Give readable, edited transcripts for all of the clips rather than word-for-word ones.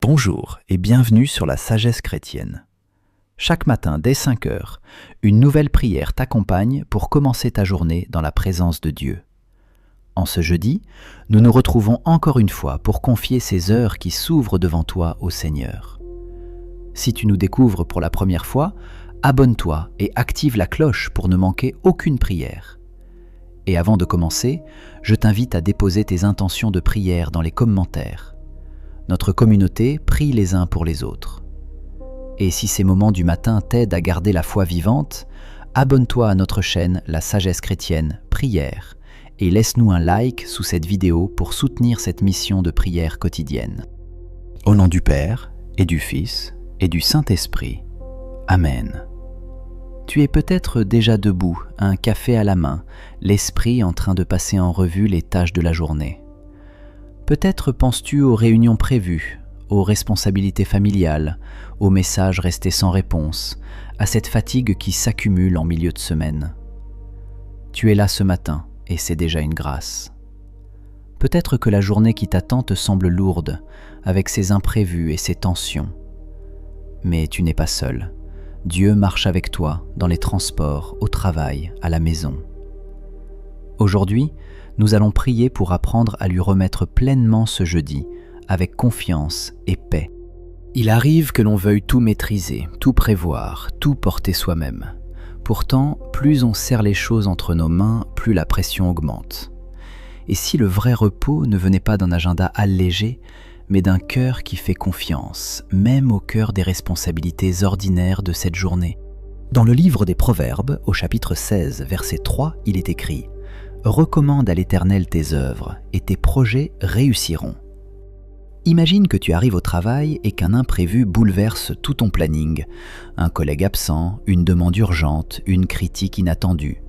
Bonjour et bienvenue sur la sagesse chrétienne. Chaque matin dès 5 heures, une nouvelle prière t'accompagne pour commencer ta journée dans la présence de Dieu. En ce jeudi, nous nous retrouvons encore une fois pour confier ces heures qui s'ouvrent devant toi au Seigneur. Si tu nous découvres pour la première fois, abonne-toi et active la cloche pour ne manquer aucune prière. Et avant de commencer, je t'invite à déposer tes intentions de prière dans les commentaires. Notre communauté prie les uns pour les autres. Et si ces moments du matin t'aident à garder la foi vivante, abonne-toi à notre chaîne La Sagesse Chrétienne Prière et laisse-nous un like sous cette vidéo pour soutenir cette mission de prière quotidienne. Au nom du Père, et du Fils, et du Saint-Esprit. Amen. Tu es peut-être déjà debout, un café à la main, l'esprit en train de passer en revue les tâches de la journée. Peut-être penses-tu aux réunions prévues, aux responsabilités familiales, aux messages restés sans réponse, à cette fatigue qui s'accumule en milieu de semaine. Tu es là ce matin et c'est déjà une grâce. Peut-être que la journée qui t'attend te semble lourde, avec ses imprévus et ses tensions. Mais tu n'es pas seul. Dieu marche avec toi dans les transports, au travail, à la maison. Aujourd'hui, nous allons prier pour apprendre à lui remettre pleinement ce jeudi, avec confiance et paix. Il arrive que l'on veuille tout maîtriser, tout prévoir, tout porter soi-même. Pourtant, plus on serre les choses entre nos mains, plus la pression augmente. Et si le vrai repos ne venait pas d'un agenda allégé, mais d'un cœur qui fait confiance, même au cœur des responsabilités ordinaires de cette journée? Dans le livre des Proverbes, au chapitre 16, verset 3, il est écrit « Recommande à l'Éternel tes œuvres, et tes projets réussiront. » Imagine que tu arrives au travail et qu'un imprévu bouleverse tout ton planning. Un collègue absent, une demande urgente, une critique inattendue.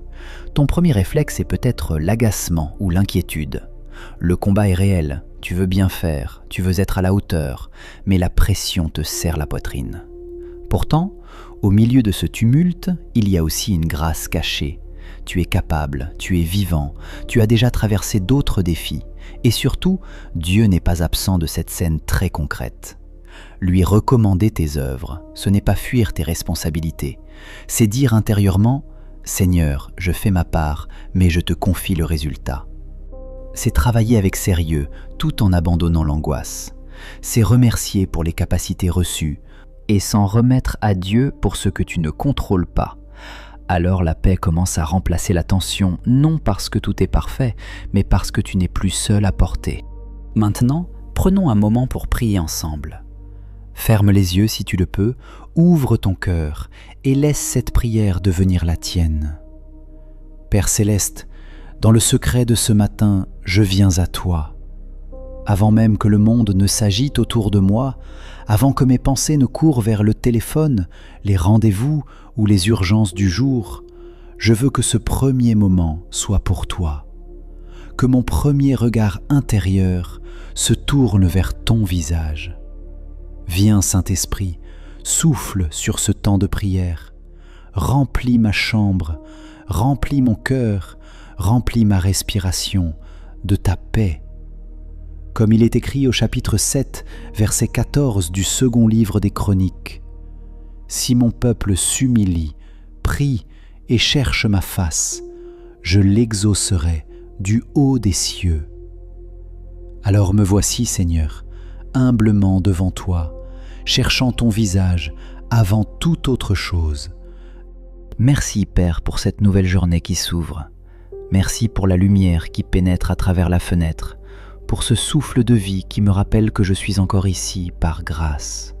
Ton premier réflexe est peut-être l'agacement ou l'inquiétude. Le combat est réel, tu veux bien faire, tu veux être à la hauteur, mais la pression te serre la poitrine. Pourtant, au milieu de ce tumulte, il y a aussi une grâce cachée. Tu es capable, tu es vivant, tu as déjà traversé d'autres défis. Et surtout, Dieu n'est pas absent de cette scène très concrète. Lui recommander tes œuvres, ce n'est pas fuir tes responsabilités. C'est dire intérieurement « Seigneur, je fais ma part, mais je te confie le résultat ». C'est travailler avec sérieux, tout en abandonnant l'angoisse. C'est remercier pour les capacités reçues et s'en remettre à Dieu pour ce que tu ne contrôles pas. Alors la paix commence à remplacer la tension, non parce que tout est parfait, mais parce que tu n'es plus seul à porter. Maintenant, prenons un moment pour prier ensemble. Ferme les yeux si tu le peux, ouvre ton cœur et laisse cette prière devenir la tienne. Père Céleste, dans le secret de ce matin, je viens à toi. Avant même que le monde ne s'agite autour de moi, avant que mes pensées ne courent vers le téléphone, les rendez-vous ou les urgences du jour, je veux que ce premier moment soit pour toi. Que mon premier regard intérieur se tourne vers ton visage. Viens, Saint-Esprit, souffle sur ce temps de prière. Remplis ma chambre, remplis mon cœur, remplis ma respiration de ta paix. Comme il est écrit au chapitre 7, verset 14 du second livre des Chroniques. « Si mon peuple s'humilie, prie et cherche ma face, je l'exaucerai du haut des cieux. » Alors me voici, Seigneur, humblement devant toi, cherchant ton visage avant toute autre chose. Merci, Père, pour cette nouvelle journée qui s'ouvre. Merci pour la lumière qui pénètre à travers la fenêtre, pour ce souffle de vie qui me rappelle que je suis encore ici par grâce.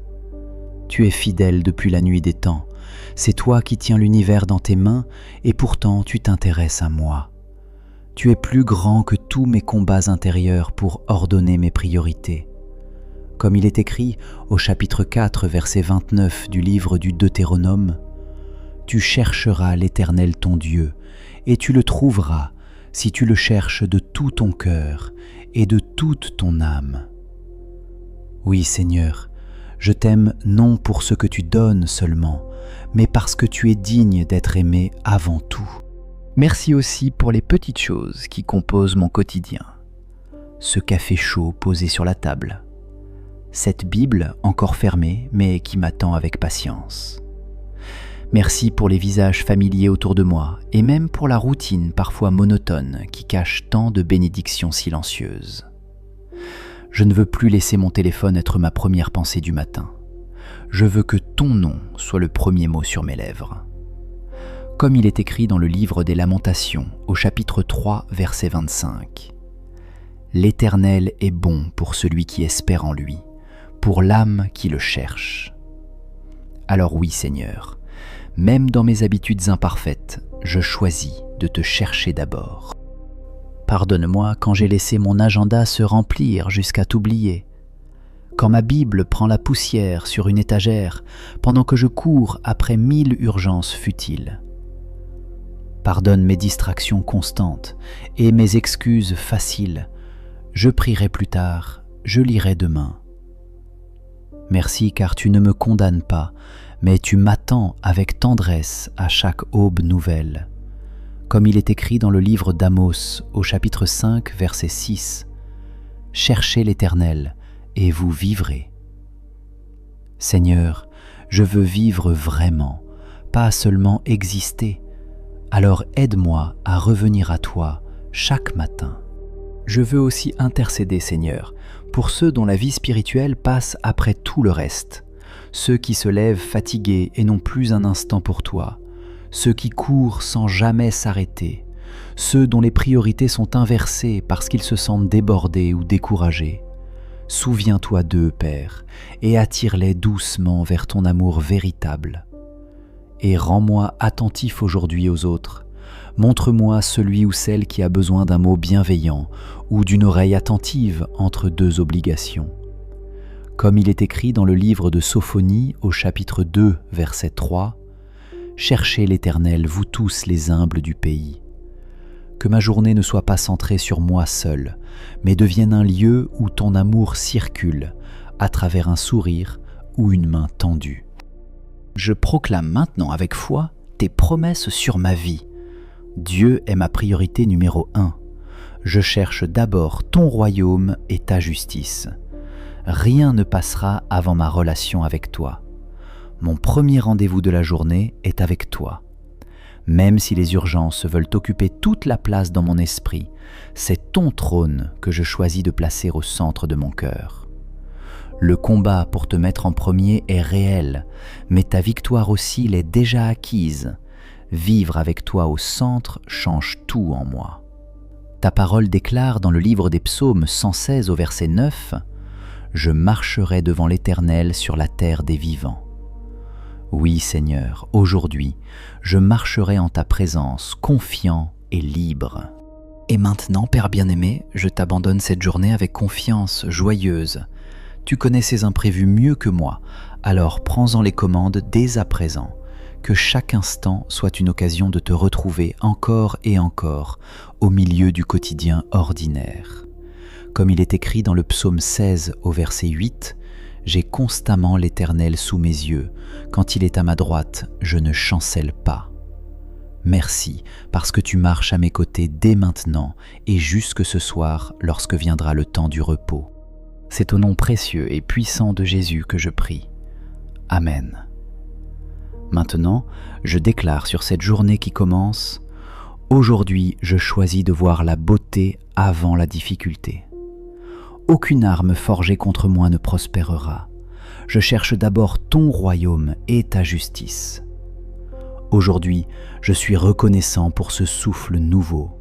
Tu es fidèle depuis la nuit des temps, c'est toi qui tiens l'univers dans tes mains et pourtant tu t'intéresses à moi. Tu es plus grand que tous mes combats intérieurs pour ordonner mes priorités. Comme il est écrit au chapitre 4, verset 29 du livre du Deutéronome, « Tu chercheras l'Éternel ton Dieu, et tu le trouveras si tu le cherches de tout ton cœur et de toute ton âme. » Oui, Seigneur, je t'aime non pour ce que tu donnes seulement, mais parce que tu es digne d'être aimé avant tout. Merci aussi pour les petites choses qui composent mon quotidien. Ce café chaud posé sur la table, cette Bible encore fermée mais qui m'attend avec patience. Merci pour les visages familiers autour de moi et même pour la routine parfois monotone qui cache tant de bénédictions silencieuses. Je ne veux plus laisser mon téléphone être ma première pensée du matin. Je veux que ton nom soit le premier mot sur mes lèvres. Comme il est écrit dans le livre des Lamentations, au chapitre 3, verset 25. « L'Éternel est bon pour celui qui espère en lui, pour l'âme qui le cherche. » Alors oui, Seigneur, même dans mes habitudes imparfaites, je choisis de te chercher d'abord. Pardonne-moi quand j'ai laissé mon agenda se remplir jusqu'à t'oublier, quand ma Bible prend la poussière sur une étagère pendant que je cours après 1000 urgences futiles. Pardonne mes distractions constantes et mes excuses faciles. Je prierai plus tard, je lirai demain. Merci car tu ne me condamnes pas, mais tu m'attends avec tendresse à chaque aube nouvelle. Comme il est écrit dans le livre d'Amos, au chapitre 5, verset 6. « Cherchez l'Éternel, et vous vivrez. » Seigneur, je veux vivre vraiment, pas seulement exister. Alors aide-moi à revenir à toi chaque matin. Je veux aussi intercéder, Seigneur, pour ceux dont la vie spirituelle passe après tout le reste, ceux qui se lèvent fatigués et n'ont plus un instant pour toi, ceux qui courent sans jamais s'arrêter, ceux dont les priorités sont inversées parce qu'ils se sentent débordés ou découragés. Souviens-toi d'eux, Père, et attire-les doucement vers ton amour véritable. Et rends-moi attentif aujourd'hui aux autres. Montre-moi celui ou celle qui a besoin d'un mot bienveillant ou d'une oreille attentive entre deux obligations. Comme il est écrit dans le livre de Sophonie au chapitre 2, verset 3, « Cherchez l'Éternel, vous tous les humbles du pays. » Que ma journée ne soit pas centrée sur moi seul, mais devienne un lieu où ton amour circule à travers un sourire ou une main tendue. Je proclame maintenant avec foi tes promesses sur ma vie. Dieu est ma priorité numéro 1. Je cherche d'abord ton royaume et ta justice. Rien ne passera avant ma relation avec toi. Mon premier rendez-vous de la journée est avec toi. Même si les urgences veulent occuper toute la place dans mon esprit, c'est ton trône que je choisis de placer au centre de mon cœur. Le combat pour te mettre en premier est réel, mais ta victoire aussi l'est déjà acquise. Vivre avec toi au centre change tout en moi. Ta parole déclare dans le livre des Psaumes 116 au verset 9 « Je marcherai devant l'Éternel sur la terre des vivants. » Oui, Seigneur, aujourd'hui, je marcherai en ta présence, confiant et libre. Et maintenant, Père bien-aimé, je t'abandonne cette journée avec confiance, joyeuse. Tu connais ces imprévus mieux que moi, alors prends-en les commandes dès à présent. Que chaque instant soit une occasion de te retrouver encore et encore au milieu du quotidien ordinaire. Comme il est écrit dans le psaume 16 au verset 8, « J'ai constamment l'Éternel sous mes yeux. Quand il est à ma droite, je ne chancelle pas. » Merci parce que tu marches à mes côtés dès maintenant et jusque ce soir lorsque viendra le temps du repos. C'est au nom précieux et puissant de Jésus que je prie. Amen. Maintenant, je déclare sur cette journée qui commence, « Aujourd'hui, je choisis de voir la beauté avant la difficulté. Aucune arme forgée contre moi ne prospérera. Je cherche d'abord ton royaume et ta justice. Aujourd'hui, je suis reconnaissant pour ce souffle nouveau.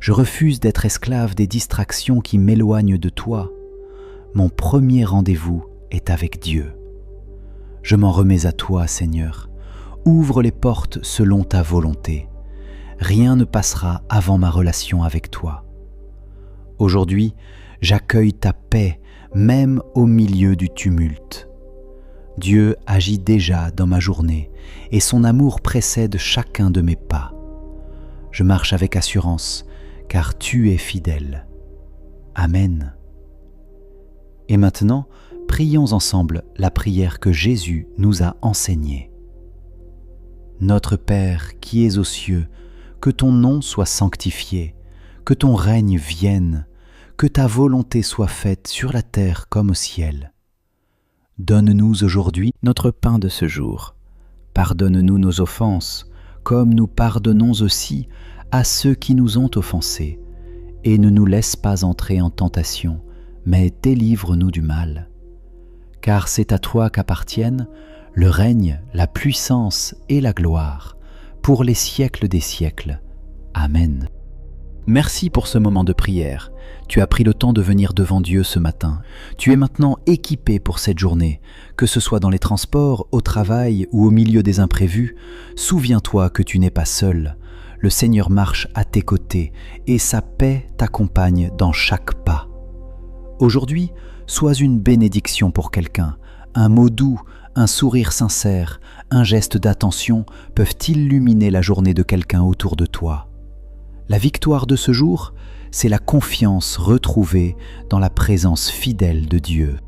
Je refuse d'être esclave des distractions qui m'éloignent de toi. Mon premier rendez-vous est avec Dieu. Je m'en remets à toi, Seigneur. Ouvre les portes selon ta volonté. Rien ne passera avant ma relation avec toi. Aujourd'hui, j'accueille ta paix, même au milieu du tumulte. Dieu agit déjà dans ma journée et son amour précède chacun de mes pas. Je marche avec assurance, car tu es fidèle. Amen. Et maintenant, prions ensemble la prière que Jésus nous a enseignée. Notre Père qui es aux cieux, que ton nom soit sanctifié, que ton règne vienne, que ta volonté soit faite sur la terre comme au ciel. Donne-nous aujourd'hui notre pain de ce jour. Pardonne-nous nos offenses, comme nous pardonnons aussi à ceux qui nous ont offensés. Et ne nous laisse pas entrer en tentation, mais délivre-nous du mal. Car c'est à toi qu'appartiennent le règne, la puissance et la gloire, pour les siècles des siècles. Amen. Merci pour ce moment de prière. Tu as pris le temps de venir devant Dieu ce matin. Tu es maintenant équipé pour cette journée. Que ce soit dans les transports, au travail ou au milieu des imprévus, souviens-toi que tu n'es pas seul. Le Seigneur marche à tes côtés et sa paix t'accompagne dans chaque pas. Aujourd'hui, sois une bénédiction pour quelqu'un. Un mot doux, un sourire sincère, un geste d'attention peuvent illuminer la journée de quelqu'un autour de toi. La victoire de ce jour, c'est la confiance retrouvée dans la présence fidèle de Dieu.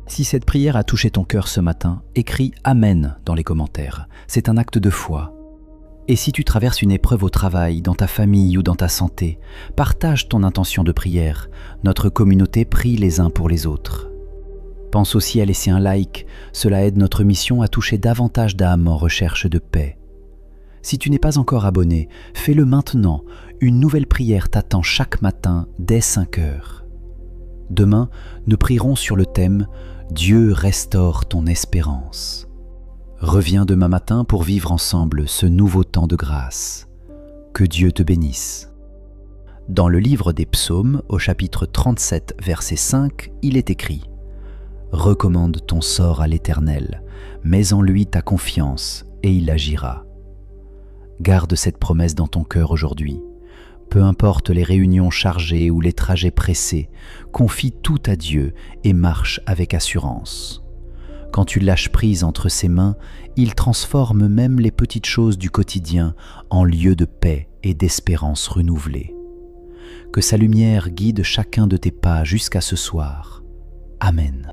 Si cette prière a touché ton cœur ce matin, écris « Amen » dans les commentaires. C'est un acte de foi. Et si tu traverses une épreuve au travail, dans ta famille ou dans ta santé, partage ton intention de prière. Notre communauté prie les uns pour les autres. Pense aussi à laisser un like, cela aide notre mission à toucher davantage d'âmes en recherche de paix. Si tu n'es pas encore abonné, fais-le maintenant. Une nouvelle prière t'attend chaque matin dès 5 heures. Demain, nous prierons sur le thème « Dieu restaure ton espérance ». Reviens demain matin pour vivre ensemble ce nouveau temps de grâce. Que Dieu te bénisse. Dans le livre des Psaumes, au chapitre 37, verset 5, il est écrit « Recommande ton sort à l'Éternel, mets en lui ta confiance et il agira. » Garde cette promesse dans ton cœur aujourd'hui. Peu importe les réunions chargées ou les trajets pressés, confie tout à Dieu et marche avec assurance. Quand tu lâches prise entre ses mains, il transforme même les petites choses du quotidien en lieu de paix et d'espérance renouvelée. Que sa lumière guide chacun de tes pas jusqu'à ce soir. Amen.